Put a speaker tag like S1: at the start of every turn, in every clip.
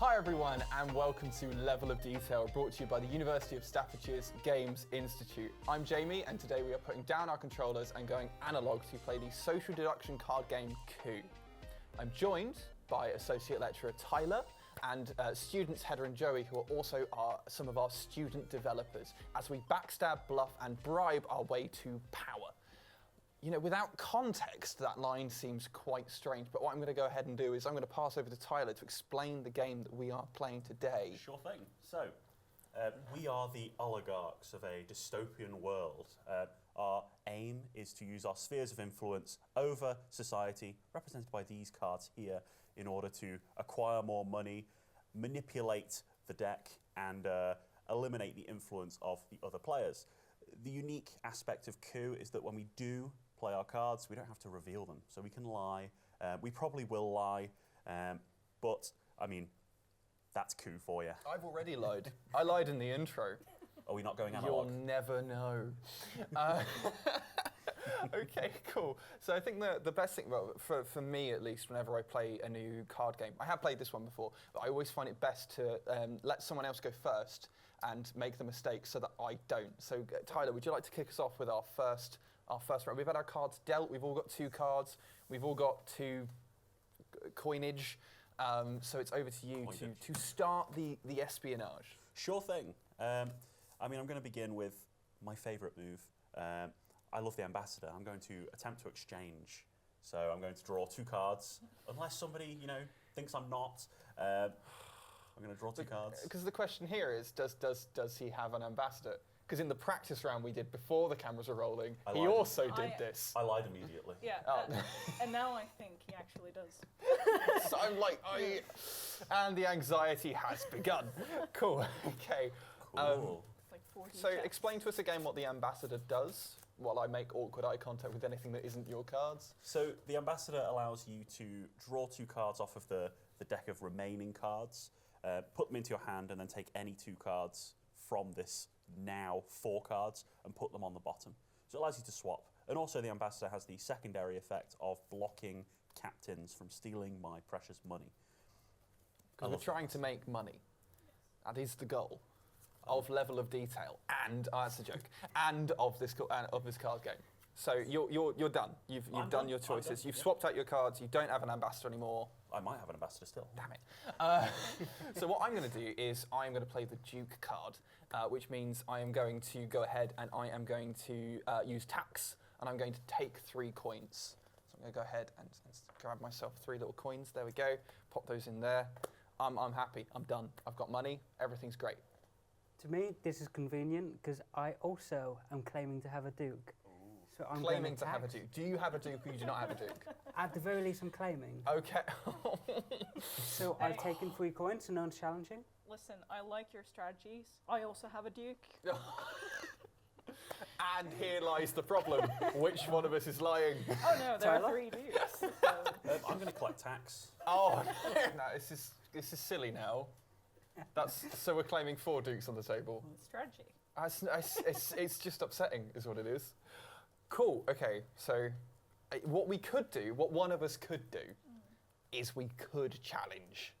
S1: Hi everyone and welcome to Level of Detail, brought to you by the University of Staffordshire's Games Institute. I'm Jamie and today we are putting down our controllers and going analog to play the social deduction card game Coup. I'm joined by Associate Lecturer Tyler and students Hedda and Joey, who are also some of our student developers, as we backstab, bluff and bribe our way to power. You know, without context, that line seems quite strange, but what I'm going to go ahead and do is I'm going to pass over to Tyler to explain the game that we are playing today.
S2: Sure thing. So, we are the oligarchs of a dystopian world. Our aim is to use our spheres of influence over society, represented by these cards here, in order to acquire more money, manipulate the deck, and eliminate the influence of the other players. The unique aspect of Coup is that when we do play our cards, we don't have to reveal them, so we can lie. We probably will lie, but, I mean, that's Coup for you.
S1: I've already lied. I lied in the intro.
S2: Are we not going analog?
S1: You'll never know. Okay, cool. So I think the best thing, well, for me at least, whenever I play a new card game, I have played this one before, but I always find it best to let someone else go first and make the mistake so that I don't. So Tyler, would you like to kick us off with our first round? We've had our cards dealt, we've all got 2 cards, we've all got 2 coinage, so it's over to you to start the espionage.
S2: Sure thing. I mean, I'm going to begin with my favourite move. I love the ambassador. I'm going to attempt to exchange. So I'm going to draw 2 cards, unless somebody, you know, thinks I'm not. I'm going to draw 2 cards.
S1: Because the question here is, does he have an ambassador? Because in the practice round we did before the cameras were rolling, he also did this.
S2: I lied immediately.
S3: Yeah, and now I think he actually does.
S1: So I'm like, and the anxiety has begun. Cool, okay.
S2: Cool.
S3: Like 40
S1: So
S3: checks.
S1: explain to us again what the ambassador does, while I make awkward eye contact with anything that isn't your cards.
S2: So the ambassador allows you to draw 2 cards off of the deck of remaining cards, put them into your hand, and then take any 2 cards from this now 4 cards and put them on the bottom. So it allows you to swap. And also the ambassador has the secondary effect of blocking captains from stealing my precious money.
S1: Because we're trying to make money. That is the goal of Level of Detail, and that's a joke, and of this card game. So you're done. You've done your choices. You've swapped out your cards. You don't have an ambassador anymore.
S2: I might have an ambassador still.
S1: Damn it. So what I'm going to do is I'm going to play the Duke card, which means I am going to go ahead and I am going to use tax, and I'm going to take 3 coins. So I'm going to go ahead and grab myself 3 little coins. There we go. Pop those in there. I'm happy. I'm done. I've got money. Everything's great.
S4: To me, this is convenient because I also am claiming to have a Duke. So I'm
S1: Claiming to have a Duke. Do you have a Duke or you do not have a Duke?
S4: At the very least, I'm claiming.
S1: Okay.
S4: So I've taken 3 coins, so no one's challenging.
S3: Listen, I like your strategies. I also have a Duke.
S1: And here lies the problem. Which one of us is lying?
S3: Oh no, there
S4: Tyler?
S3: are 3 Dukes. So.
S2: I'm going to collect tax.
S1: Oh, no, this is silly now. So we're claiming 4 Dukes on the table.
S3: Strategy.
S1: It's just upsetting, is what it is. Cool. Okay. So, what one of us could do, is we could challenge.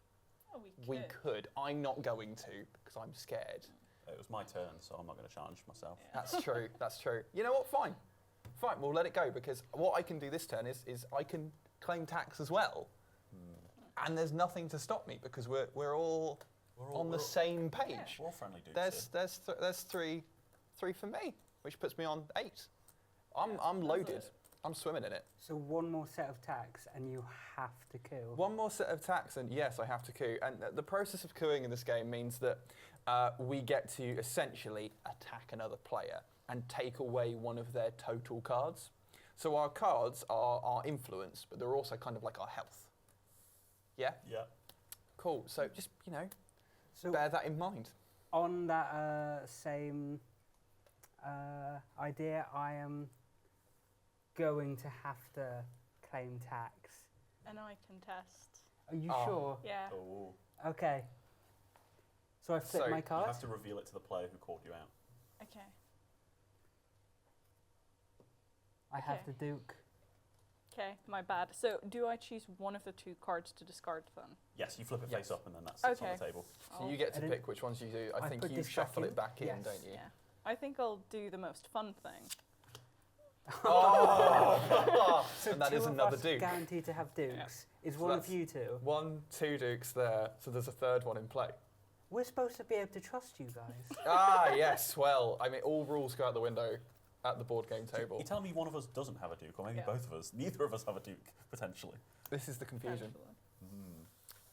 S3: Oh, we could.
S1: We could. I'm not going to because I'm scared.
S2: It was my turn, so I'm not going to challenge myself.
S3: Yeah.
S1: That's true. That's true. You know what? Fine. We'll let it go because what I can do this turn is I can claim tax as well, and there's nothing to stop me because we're all on the same page.
S2: We're all friendly dudes.
S1: There's 3 for me, which puts me on 8. I'm loaded. I'm swimming in it.
S4: So 1 more set of tax, and you have to coup.
S1: 1 more set of tax, and yes, I have to coup. And the process of cooing in this game means that we get to essentially attack another player and take away one of their total cards. So our cards are our influence, but they're also kind of like our health. Yeah?
S2: Yeah.
S1: Cool. So just,
S4: So
S1: bear that in mind.
S4: on that same idea, I am going to have to claim tax.
S3: And I contest.
S4: Are you
S1: Oh.
S4: sure?
S3: Yeah.
S2: Oh.
S4: Okay. So I flip
S1: So
S4: my
S2: You
S4: card.
S2: have to reveal it to the player who called you out.
S3: Okay.
S4: I have
S3: Okay.
S4: the Duke.
S3: Okay, my bad. So do I choose one of the 2 cards to discard then?
S2: Yes, you flip it face
S1: Yes.
S2: up and then that sits on
S3: Okay.
S2: the table.
S1: So you get to
S4: I
S1: pick which ones you do. I
S4: I
S1: think
S4: put
S1: you
S4: this
S1: shuffle
S4: back
S1: it back in,
S4: in.
S1: don't you?
S3: Yeah. I think I'll do the most fun thing.
S1: Oh!
S4: So
S1: And that
S4: 2
S1: is
S4: of
S1: another
S4: us
S1: duke.
S4: guaranteed to have dukes. Is
S1: So
S4: one of
S1: that's-
S4: you 2?
S1: 1, 2 dukes there, so there's a third one in play.
S4: We're supposed to be able to trust you guys.
S1: Ah, yes. Well, I mean, all rules go out the window at the board game table.
S2: You tell me one of us doesn't have a duke, or maybe
S3: Yeah.
S2: both of us. Neither of us have a duke, potentially.
S1: This is the confusion.
S3: Potentially.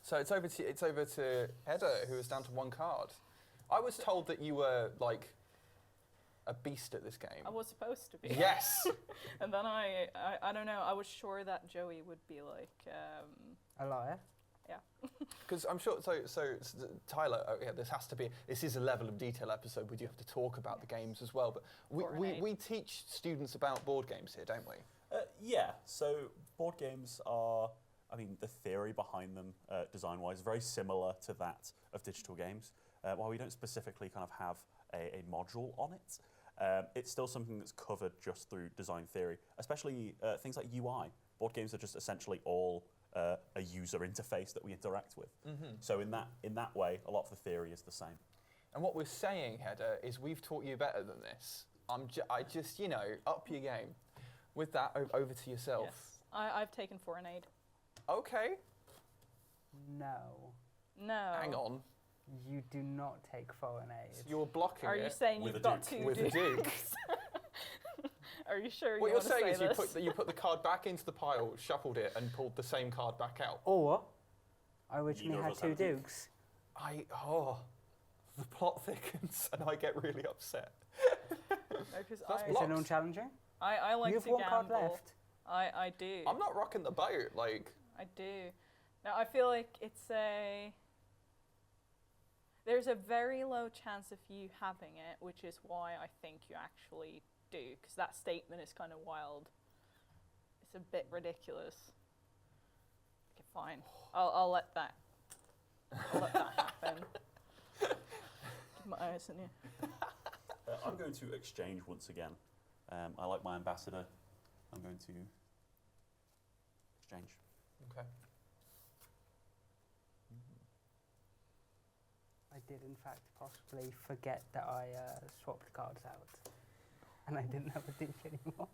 S1: So it's over to Hedda, who is down to 1 card. I was told that you were like a beast at this game.
S3: I was supposed to be.
S1: Yes.
S3: And then I don't know, I was sure that Joey would be like,
S4: A liar.
S1: Because I'm sure. So Tyler, this is a level of detail episode. We do have to talk about the games as well. But
S3: Or an
S1: we
S3: eight.
S1: we teach students about board games here, don't we?
S2: Yeah, so board games are, I mean, the theory behind them, design-wise, very similar to that of digital games. While we don't specifically kind of have a module on it, it's still something that's covered just through design theory, especially things like UI. Board games are just essentially all a user interface that we interact with. So in that way, a lot of the theory is the same.
S1: And what we're saying, Hedda, is we've taught you better than this. I just, up your game. With that, over to yourself.
S3: yes. I've taken 4 and 8.
S1: Okay.
S4: No.
S3: No.
S1: Hang on.
S4: You do not take 4 and 8.
S1: So you're blocking
S3: Are
S1: it
S3: you saying
S2: With
S3: you've
S2: a
S3: got
S2: duke.
S3: 2
S1: with a
S3: dukes?
S1: duke.
S3: Are you sure
S1: What
S3: you
S1: you're
S3: want to
S1: saying
S3: say
S1: is
S3: this?
S1: you put the card back into the pile, shuffled it, and pulled the same card back out.
S4: Or I originally
S2: Neither of
S4: had
S2: us
S4: 2
S2: have a duke.
S4: dukes.
S1: The plot thickens, and I get really upset.
S3: Because
S1: That's
S4: Is
S1: blocks.
S4: anyone challenging?
S3: I like
S4: you have
S3: to
S4: 1
S3: gamble.
S4: card left.
S3: I do.
S1: I'm not rocking the boat. Like,
S3: I do. Now I feel like there's a very low chance of you having it, which is why I think you actually do, because that statement is kind of wild. It's a bit ridiculous. Okay, fine. I'll let that. I'll let that happen. Keep my eyes on you.
S2: I'm going to exchange once again. I like my ambassador. I'm going to exchange.
S1: okay.
S4: I did, in fact, possibly forget that I swapped cards out. And I didn't have a duke anymore.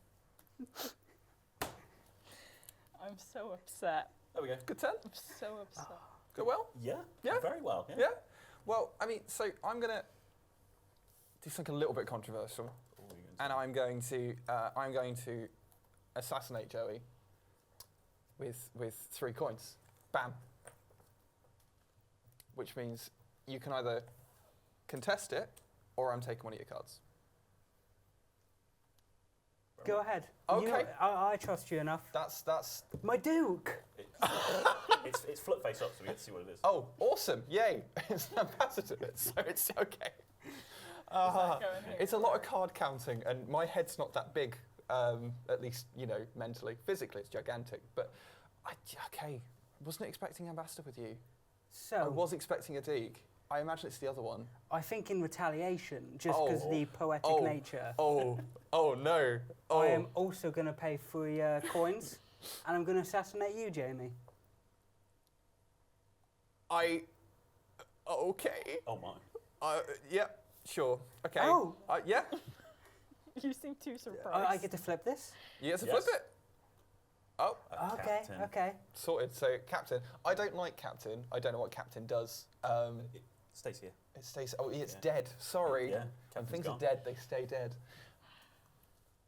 S3: I'm so upset.
S2: There we go.
S1: Good turn.
S3: I'm so upset.
S1: Go well.
S2: Yeah.
S1: Yeah.
S2: Very well. Yeah.
S1: Yeah. Well, I mean, so I'm gonna do something a little bit controversial,
S2: What are we going to
S1: and
S2: do?
S1: I'm going to assassinate Joey with 3 coins. Bam. Which means you can either contest it, or I'm taking one of your cards.
S4: Go ahead.
S1: Okay.
S4: I trust you enough.
S1: That's.
S4: My duke!
S2: It's flip face up, so we get to see what it is.
S1: Oh, awesome! Yay! It's an ambassador, so it's okay.
S3: Going here?
S1: It's a lot of card counting, and my head's not that big. At least mentally. Physically, it's gigantic. But okay, wasn't expecting ambassador with you. I
S4: So,
S1: was expecting a Deke. I imagine it's the other one.
S4: I think in retaliation, just because the poetic
S1: Oh.
S4: nature,
S1: Oh no! Oh,
S4: I am also going to pay 3 coins, and I'm going to assassinate you, Jamie.
S1: Okay.
S2: Oh my.
S1: Yeah. Sure. Okay.
S4: Oh.
S1: Yeah.
S3: You seem too surprised.
S4: I get to flip this?
S1: You get to
S2: Yes.
S1: flip it. Oh,
S4: Okay,
S2: Captain.
S4: okay.
S1: sorted. So captain. I don't like captain. I don't know what captain does.
S2: It stays here.
S1: It stays. Oh, it's
S2: Yeah.
S1: dead. Sorry.
S2: Yeah.
S1: When
S2: Captain's
S1: things
S2: gone.
S1: are dead, they stay dead.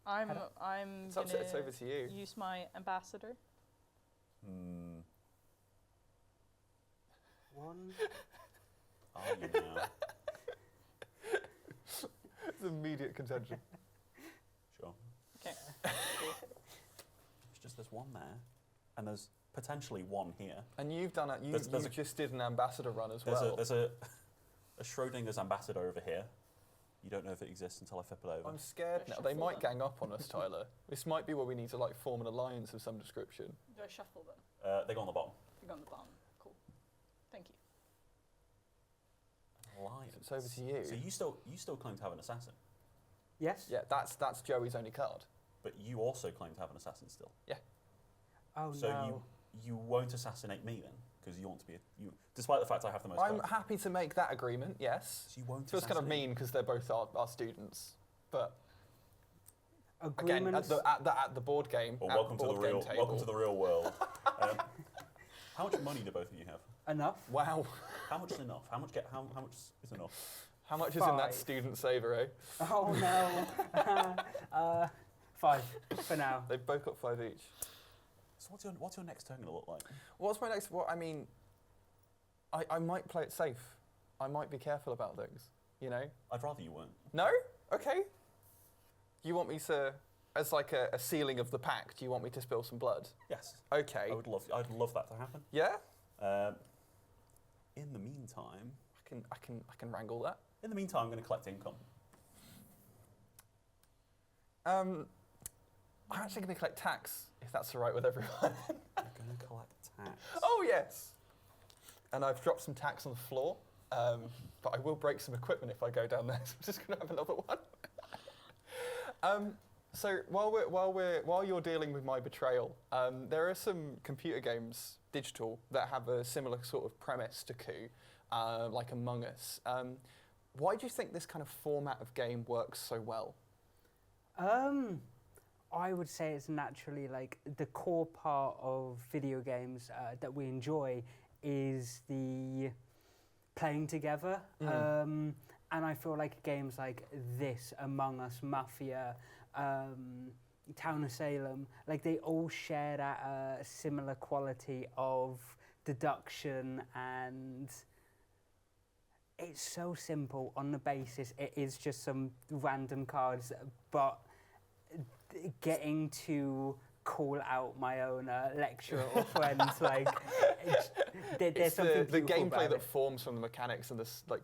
S3: I'm
S1: It's upset. It's
S3: gonna
S1: over to you.
S3: use my ambassador.
S2: Hmm.
S4: 1.
S2: Are you now?
S1: It's immediate contention.
S2: Sure.
S3: Okay.
S2: It's just there's one there, and there's potentially one here.
S1: And you've done it. You
S2: There's a-
S1: just did an ambassador run as
S2: There's
S1: well.
S2: there's a Schrodinger's ambassador over here. You don't know if it exists until I flip it over.
S1: I'm scared now.
S3: Shuffle
S1: They might
S3: them.
S1: gang up on us, Tyler. This might be where we need to form an alliance of some description.
S3: Do I shuffle them?
S2: They go on the bottom.
S3: They go on the bottom. Cool. Thank you.
S2: Alliance.
S1: It's over to you.
S2: So you still claim to have an assassin,
S4: Yes?
S1: Yeah, that's Joey's only card.
S2: but you also claim to have an assassin still.
S1: Yeah.
S4: Oh
S2: So
S4: no.
S2: you won't assassinate me then, because you want to be despite the fact I have the most
S1: I'm
S2: cards.
S1: happy to make that agreement, yes.
S2: So you won't
S1: Feels kind of
S2: assassinate
S1: mean because they're both our students. But again,
S4: Agreements.
S1: at the board game,
S2: Well,
S1: at
S2: welcome
S1: the
S2: to the
S1: board game
S2: real
S1: table.
S2: welcome to the real world. How much money do both of you have?
S4: Enough.
S1: Wow.
S2: How much is enough? How much is enough?
S1: How much is in that
S4: 5.
S1: student saver, eh?
S4: Oh no. 5 for now.
S1: They've both got 5 each.
S2: So what's your next turn going to look like?
S1: What's my next? What I mean, I might play it safe. I might be careful about things. You know?
S2: I'd rather you weren't.
S1: No? Okay. You want me to, as like a sealing of the pact, do you want me to spill some blood?
S2: Yes.
S1: Okay.
S2: I'd love that to happen.
S1: Yeah?
S2: In the meantime,
S1: I can wrangle that.
S2: I'm going to collect income.
S1: I'm actually going to collect tax, if that's all right with everyone.
S2: I'm going to collect tax.
S1: Oh, yes. And I've dropped some tax on the floor, but I will break some equipment if I go down there, so I'm just going to have another one. So while you're dealing with my betrayal, there are some computer games, digital, that have a similar sort of premise to Coup, like Among Us. Why do you think this kind of format of game works so well?
S4: I would say it's naturally like the core part of video games that we enjoy is the playing together. And I feel like games like this, Among Us, Mafia, Town of Salem, like they all share that similar quality of deduction, and it's so simple on the basis it is just some random cards, but getting to call out my own lecturer or friends, like there's
S1: It's
S4: something
S1: the
S4: beautiful
S1: gameplay
S4: about
S1: that
S4: it.
S1: forms from the mechanics and the social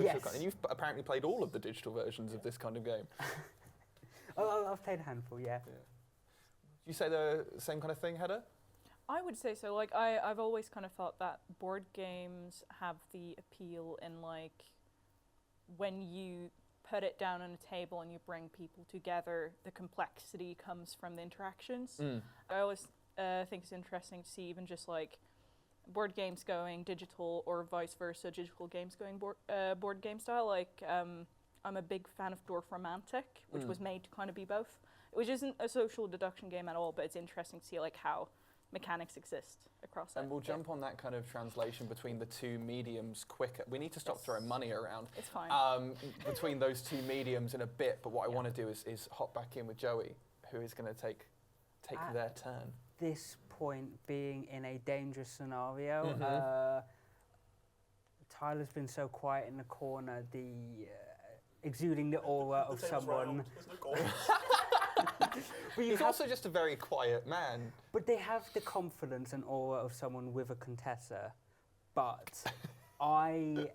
S4: Yes.
S1: kind. And you've apparently played all of the digital versions of this kind of game.
S4: Oh, I've played a handful, yeah.
S1: You say the same kind of thing, Hedda?
S3: I would say so. Like I've always kind of thought that board games have the appeal in like when you put it down on a table and you bring people together, the complexity comes from the interactions. I always think it's interesting to see even just like board games going digital or vice versa, digital games going board game style. Like I'm a big fan of Dwarf Romantic, which was made to kind of be both, which isn't a social deduction game at all, but it's interesting to see like how mechanics exist across it.
S1: And we'll jump on that kind of translation between the two mediums quicker. We need to stop throwing money around.
S3: It's fine.
S1: Between those two mediums in a bit, but what I want to do is hop back in with Joey, who is going to take their turn.
S4: This point being in a dangerous scenario, Tyler's been so quiet in the corner, exuding the aura of someone.
S2: There's no goal.
S4: But,
S1: He's also just a very quiet man.
S4: but they have the confidence and aura of someone with a Contessa. But I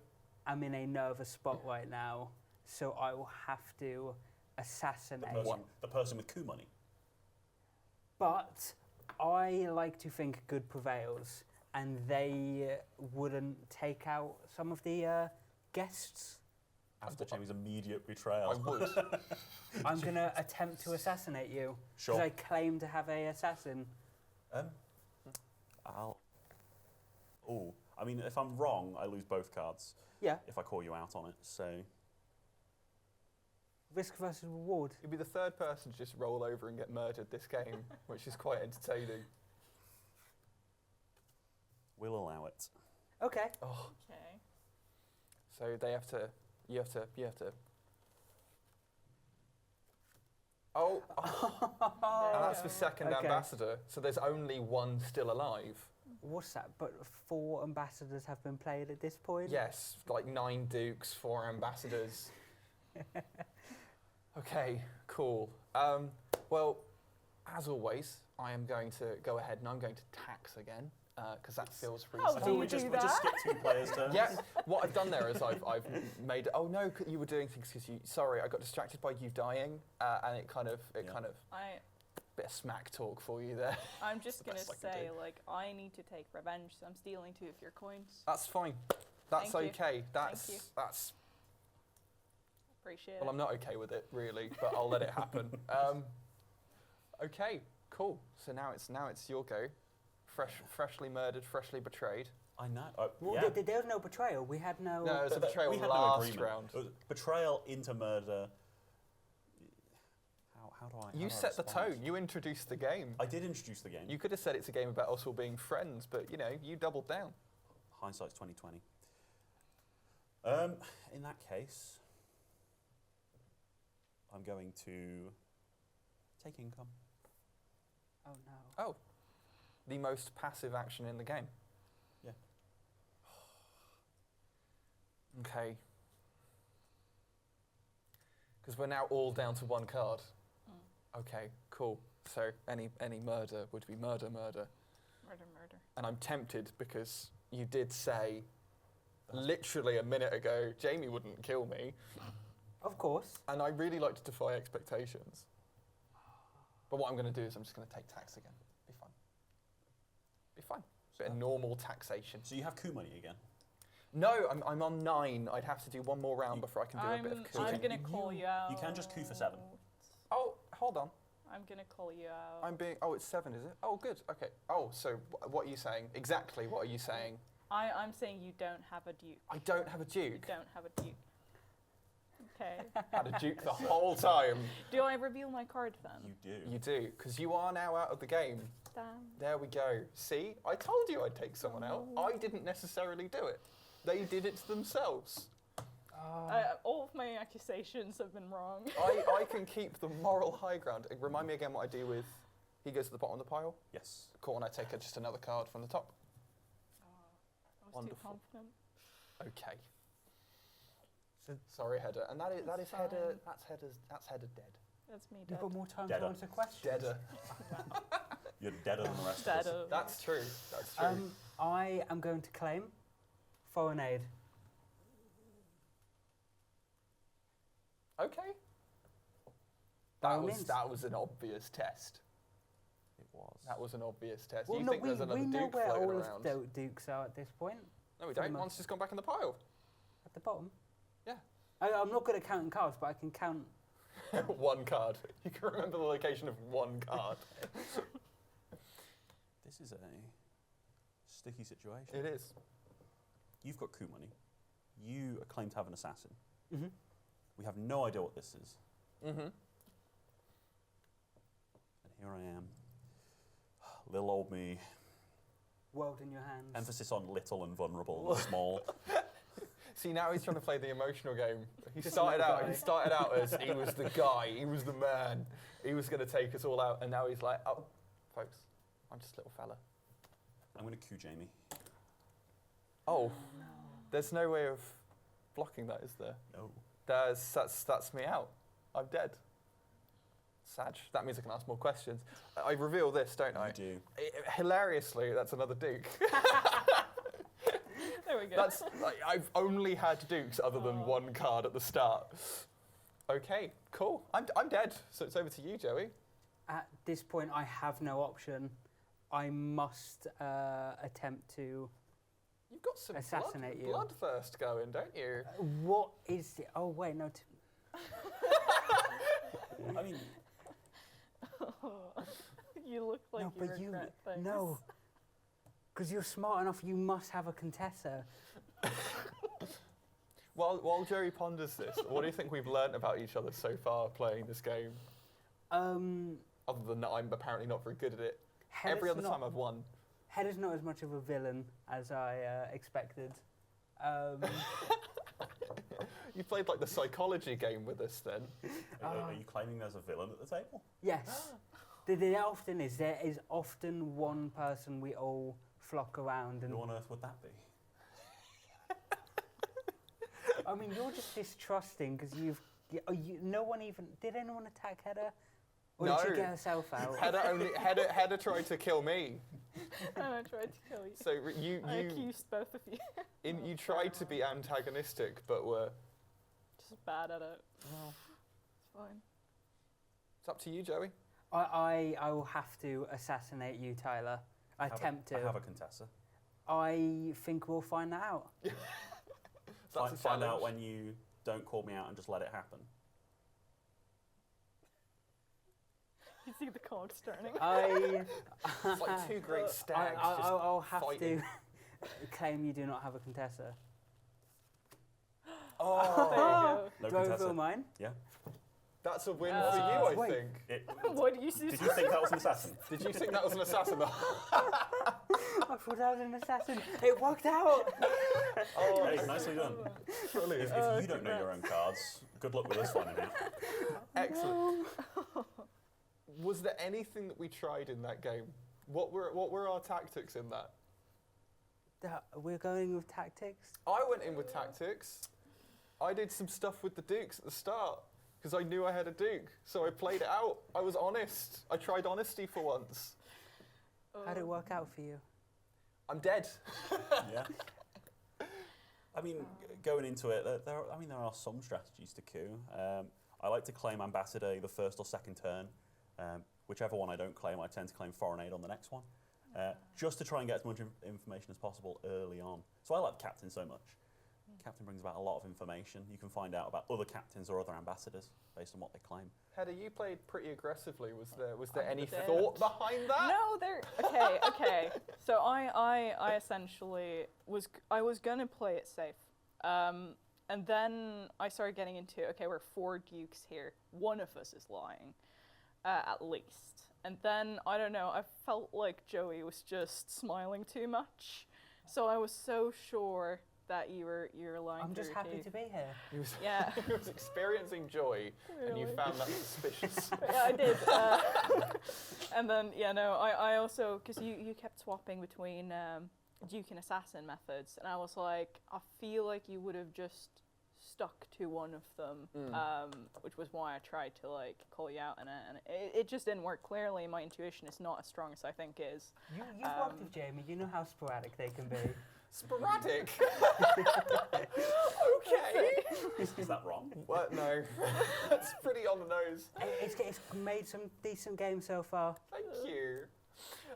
S4: am in a nervous spot right now, so I will have to assassinate.
S2: The person with coup money.
S4: But I like to think good prevails, and they wouldn't take out some of the guests.
S2: After Jamie's immediate
S1: I
S2: betrayal.
S1: would.
S4: I'm going to attempt to assassinate you.
S2: Sure.
S4: Because I claim to have a assassin.
S2: I mean, if I'm wrong, I lose both cards.
S4: Yeah.
S2: If I call you out on it, so
S4: Risk versus reward.
S1: You'll be the third person to just roll over and get murdered this game, which is quite entertaining.
S2: we'll allow it.
S4: Okay.
S1: Oh,
S3: Okay.
S1: so you have to. Oh, and that's the second
S4: Okay.
S1: ambassador. So there's only one still alive.
S4: What's that? But 4 ambassadors have been played at this point?
S1: Yes, like 9 dukes, 4 ambassadors. Okay, cool. Well, as always, I am going to go ahead and I'm going to tax again because that feels
S3: How
S2: I
S3: do
S2: thought
S3: you
S2: we
S3: do
S2: just
S3: that?
S2: skipped 2 players' turns.
S1: Yeah, what I've done there is I've made. Oh no, you were doing things because you. Sorry, I got distracted by you dying, and it kind of bit of smack talk for you there.
S3: I'm just gonna
S1: best I can
S3: say,
S1: do.
S3: like, I need to take revenge, so I'm stealing 2 of your coins.
S1: That's fine. That's
S3: Thank you.
S1: okay.
S3: Thank you.
S1: That's.
S3: Appreciate
S1: Well,
S3: it.
S1: I'm not okay with it really, but I'll let it happen. Okay, Cool. So now it's your go. Freshly murdered, freshly betrayed.
S2: I know.
S4: Well,
S2: yeah.
S4: there was no betrayal. We had no.
S1: No, it was a
S2: But
S1: betrayal
S2: we had no
S1: last
S2: agreement.
S1: round.
S2: It was betrayal into murder. How do I?
S1: You set the tone. You introduced the game.
S2: I did introduce the game.
S1: You could have said it's a game about us all being friends, but you know, you doubled down.
S2: Hindsight's 2020. In that case, I'm going to take income.
S4: Oh no.
S1: Oh, the most passive action in the game.
S2: Yeah.
S1: Okay. Because we're now all down to one card. Okay, cool. So any murder would be murder.
S3: Murder.
S1: And I'm tempted because you did say literally a minute ago, Jamie wouldn't kill me.
S4: Of course.
S1: And I really like to defy expectations. But what I'm going to do is I'm just going to take tax again. Be fine. Be fine. Bit of normal taxation.
S2: So you have coup money again.
S1: No, I'm on 9. I'd have to do one more round before I can do a bit of coup.
S3: I'm going to call you out.
S2: You can just coup for 7.
S1: Oh, hold on.
S3: I'm going to call you out.
S1: I'm being... Oh, it's 7, is it? Oh, good. Okay. Oh, so what are you saying? Exactly what are you saying?
S3: I'm saying you don't have a duke.
S1: I don't have a
S3: You
S1: duke.
S3: don't have a duke. Okay.
S1: Had a duke the whole time.
S3: Do I reveal my card then?
S2: You do.
S1: You do, because you are now out of the game.
S3: Damn.
S1: There we go. See? I told you I'd take someone out. I didn't necessarily do it. They did it themselves.
S3: All of my accusations have been wrong.
S1: I can keep the moral high ground. Remind me again what I do with... He goes to the bottom of the pile.
S2: Yes.
S1: Cool, and I take just another card from the top.
S3: I was
S1: Wonderful.
S3: too confident.
S1: Okay. Sorry, Hedda. And that is
S3: It's
S1: Hedda.
S3: fine.
S1: That's Hedda dead.
S3: That's me
S4: You've
S3: dead.
S4: got more time
S2: Deader.
S4: to answer questions.
S1: Deader.
S2: You're deader than the rest of us.
S3: Deader.
S1: That's true. That's true.
S4: I am going to claim foreign aid.
S1: Okay.
S4: By all means.
S1: That was an obvious test.
S2: It was.
S1: That was an obvious test.
S4: Well,
S1: you
S4: no,
S1: think
S4: we
S1: there's another
S4: know
S1: Duke
S4: where
S1: floating
S4: all
S1: around?
S4: of the dukes are at this point.
S1: No, we
S4: pretty
S1: don't.
S4: much.
S1: One's just gone back in the pile.
S4: At the bottom.
S1: Yeah.
S4: I'm not good at counting cards, but I can count.
S1: One card. You can remember the location of one card.
S2: This is a sticky situation.
S1: It is.
S2: You've got coup money. You claim to have an assassin.
S4: Mm-hmm.
S2: We have no idea what this is.
S1: Mm-hmm.
S2: And here I am. Little old me.
S4: World in your hands.
S2: Emphasis on little and vulnerable and small.
S1: See, now he's trying to play the emotional game. He started out as he was the guy, he was the man, he was going to take us all out, and now he's like, oh, folks, I'm just a little fella.
S2: I'm going to coup Jamie.
S1: Oh, there's no way of blocking that, is there?
S2: No.
S1: That's me out. I'm dead. Sag. That means I can ask more questions. I reveal this, don't I?
S2: You do.
S1: Hilariously, that's another Duke.
S3: There we go.
S1: That's like, I've only had Dukes other than one card at the start. Okay, cool. I'm dead. So it's over to you, Joey.
S4: At this point, I have no option. I must attempt to.
S1: You've got some
S4: Assassinate you.
S1: bloodthirst going, don't you?
S4: What is the? Oh wait, no.
S2: I mean,
S3: You look like
S4: no,
S3: you
S4: but
S3: regret things.
S4: no. Because you're smart enough, you must have a contessa.
S1: While Joey ponders this, what do you think we've learnt about each other so far playing this game? Other than that, I'm apparently not very good at it. Every other time I've won.
S4: Hedda's not as much of a villain as I expected.
S1: You played like the psychology game with us then.
S2: are you claiming there's a villain at the table?
S4: Yes. There is often one person we all flock around and.
S2: Who on earth would that be?
S4: I mean, you're just distrusting because no one even. Did anyone attack Hedda? Or
S1: No.
S4: did she get herself out?
S1: Hedda tried to kill me.
S3: And I tried to kill you.
S1: So
S3: I accused both of you.
S1: you tried to be antagonistic, but were.
S3: Just bad at it.
S1: Well,
S3: It's fine.
S1: it's up to you, Joey.
S4: I will have to assassinate you, Tyler. I attempt to.
S2: I have a contessa.
S4: I think we'll find that out.
S1: So that's a
S2: Find out
S1: challenge.
S2: when you don't call me out and just let it happen.
S3: You see the cogs turning.
S1: It's like two great stags just
S4: I'll have
S1: fighting.
S4: to claim you do not have a contessa.
S1: Oh,
S3: There you
S2: No
S4: Do I
S2: contessa.
S4: reveal mine?
S2: Yeah.
S1: that's a win for you, I
S4: Wait.
S1: think.
S3: go. What do you see?
S2: Did you think that was an assassin?
S1: Did you think that was an assassin?
S4: I thought I was an assassin. It worked out.
S1: Oh,
S2: Hey, nicely done.
S1: brilliant.
S2: If you don't know your own cards, good luck with us finding out.
S1: Excellent. Was there anything that we tried in that game? What were our tactics in that?
S4: We're going with tactics.
S1: I went in with tactics. I did some stuff with the dukes at the start because I knew I had a duke, so I played it out. I was honest. I tried honesty for once.
S4: How'd it work out for you?
S1: I'm dead.
S2: Yeah. I mean, going into it, there are some strategies to coup. I like to claim ambassador the first or second turn. Whichever one I don't claim, I tend to claim foreign aid on the next one, just to try and get as much information as possible early on. So I like the captain so much. Captain brings about a lot of information. You can find out about other captains or other ambassadors based on what they claim.
S1: Hedda, you played pretty aggressively. Was there any
S3: dead.
S1: thought behind that?
S3: No, there. Okay. So I essentially was gonna play it safe, and then I started getting into we're 4 dukes here. One of us is lying, at least. And then I don't know. I felt like Joey was just smiling too much, so I was so sure that you were lying.
S4: I'm
S3: through
S4: just
S3: your
S4: happy
S3: teeth.
S4: to be here.
S1: He was,
S3: Yeah.
S1: he was experiencing joy, and you
S3: Really?
S1: found that suspicious.
S3: Yeah, I did. And then, I also, because you kept swapping between Duke and Assassin methods, and I was like, I feel like you would have just stuck to one of them, which was why I tried to call you out, and it just didn't work. Clearly, my intuition is not as strong as I think it is.
S4: You've worked with Jamie. You know how sporadic they can be.
S1: Sporadic? Okay.
S2: Is that wrong?
S1: What? No. That's pretty on the nose.
S4: It's made some decent games so far.
S1: Thank you.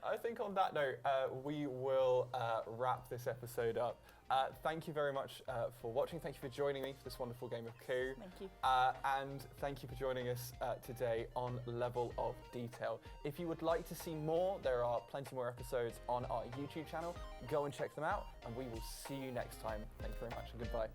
S1: I think on that note, we will wrap this episode up. Thank you very much for watching. Thank you for joining me for this wonderful game of Coup.
S3: Thank you.
S1: And thank you for joining us today on Level of Detail. If you would like to see more, there are plenty more episodes on our YouTube channel. Go and check them out, and we will see you next time. Thank you very much, and goodbye.